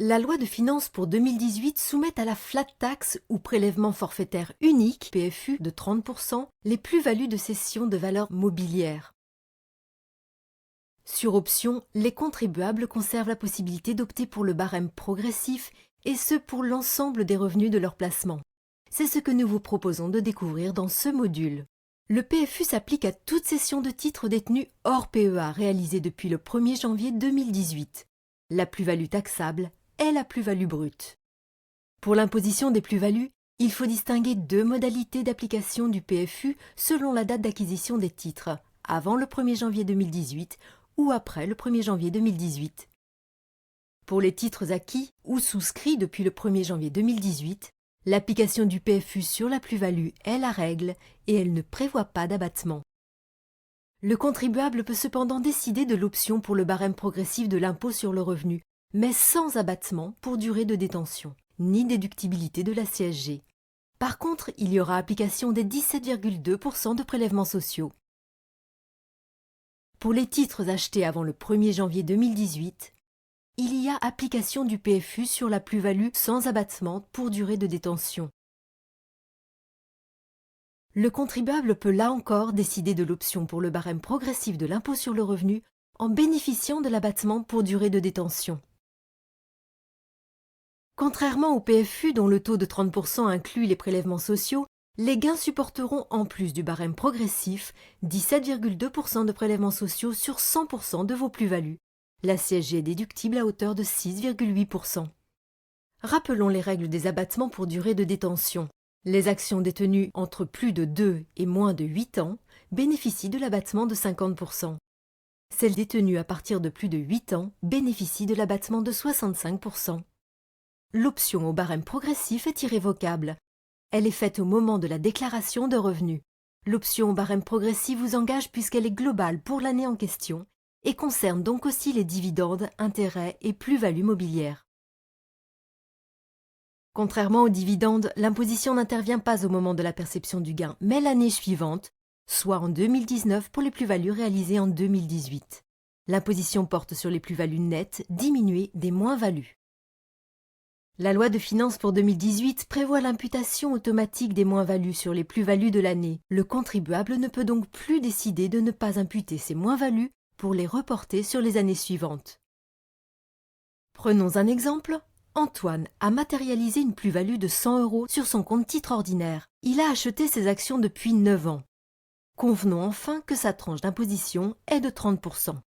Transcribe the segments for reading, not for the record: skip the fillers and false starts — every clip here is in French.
La loi de finances pour 2018 soumet à la flat tax ou prélèvement forfaitaire unique, PFU, de 30%, les plus-values de cession de valeurs mobilières. Sur option, les contribuables conservent la possibilité d'opter pour le barème progressif et ce pour l'ensemble des revenus de leur placement. C'est ce que nous vous proposons de découvrir dans ce module. Le PFU s'applique à toute cession de titres détenus hors PEA réalisée depuis le 1er janvier 2018. La plus-value taxable est la plus-value brute. Pour l'imposition des plus-values, il faut distinguer deux modalités d'application du PFU selon la date d'acquisition des titres, avant le 1er janvier 2018 ou après le 1er janvier 2018. Pour les titres acquis ou souscrits depuis le 1er janvier 2018, l'application du PFU sur la plus-value est la règle et elle ne prévoit pas d'abattement. Le contribuable peut cependant décider de l'option pour le barème progressif de l'impôt sur le revenu, mais sans abattement pour durée de détention, ni déductibilité de la CSG. Par contre, il y aura application des 17,2% de prélèvements sociaux. Pour les titres achetés avant le 1er janvier 2018, il y a application du PFU sur la plus-value sans abattement pour durée de détention. Le contribuable peut là encore décider de l'option pour le barème progressif de l'impôt sur le revenu en bénéficiant de l'abattement pour durée de détention. Contrairement au PFU dont le taux de 30% inclut les prélèvements sociaux, les gains supporteront en plus du barème progressif 17,2% de prélèvements sociaux sur 100% de vos plus-values. La CSG est déductible à hauteur de 6,8%. Rappelons les règles des abattements pour durée de détention. Les actions détenues entre plus de 2 et moins de 8 ans bénéficient de l'abattement de 50%. Celles détenues à partir de plus de 8 ans bénéficient de l'abattement de 65%. L'option au barème progressif est irrévocable. Elle est faite au moment de la déclaration de revenus. L'option au barème progressif vous engage puisqu'elle est globale pour l'année en question et concerne donc aussi les dividendes, intérêts et plus-values mobilières. Contrairement aux dividendes, l'imposition n'intervient pas au moment de la perception du gain, mais l'année suivante, soit en 2019 pour les plus-values réalisées en 2018. L'imposition porte sur les plus-values nettes diminuées des moins-values. La loi de finances pour 2018 prévoit l'imputation automatique des moins-values sur les plus-values de l'année. Le contribuable ne peut donc plus décider de ne pas imputer ces moins-values pour les reporter sur les années suivantes. Prenons un exemple. Antoine a matérialisé une plus-value de 100 € sur son compte titre ordinaire. Il a acheté ses actions depuis 9 ans. Convenons enfin que sa tranche d'imposition est de 30%.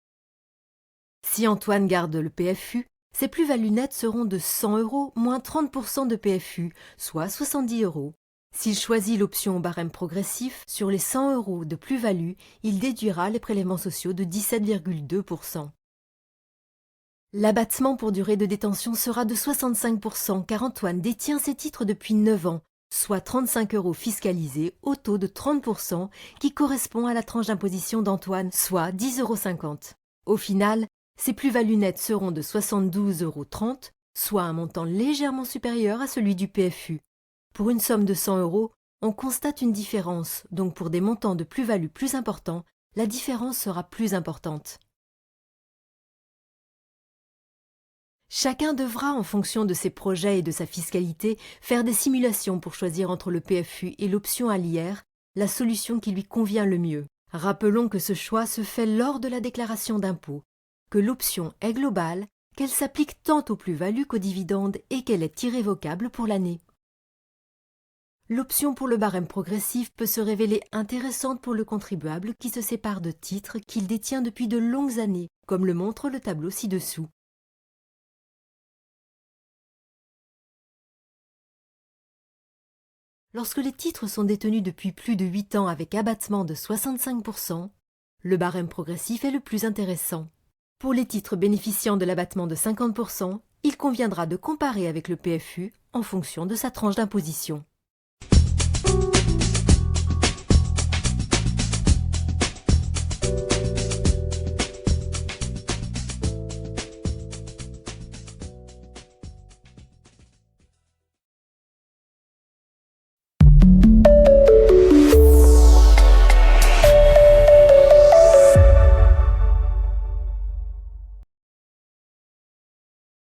Si Antoine garde le PFU, ses plus-values nettes seront de 100 € moins 30% de PFU, soit 70 €. S'il choisit l'option au barème progressif, sur les 100 € de plus-value, il déduira les prélèvements sociaux de 17,2%. L'abattement pour durée de détention sera de 65% car Antoine détient ses titres depuis 9 ans, soit 35 € fiscalisés au taux de 30% qui correspond à la tranche d'imposition d'Antoine, soit 10,50 €. Au final, ses plus-values nettes seront de 72,30 €, soit un montant légèrement supérieur à celui du PFU. Pour une somme de 100 €, on constate une différence, donc pour des montants de plus-value plus importants, la différence sera plus importante. Chacun devra, en fonction de ses projets et de sa fiscalité, faire des simulations pour choisir entre le PFU et l'option à l'IR, la solution qui lui convient le mieux. Rappelons que ce choix se fait lors de la déclaration d'impôt, que l'option est globale, qu'elle s'applique tant aux plus-values qu'aux dividendes et qu'elle est irrévocable pour l'année. L'option pour le barème progressif peut se révéler intéressante pour le contribuable qui se sépare de titres qu'il détient depuis de longues années, comme le montre le tableau ci-dessous. Lorsque les titres sont détenus depuis plus de 8 ans avec abattement de 65%, le barème progressif est le plus intéressant. Pour les titres bénéficiant de l'abattement de 50%, il conviendra de comparer avec le PFU en fonction de sa tranche d'imposition.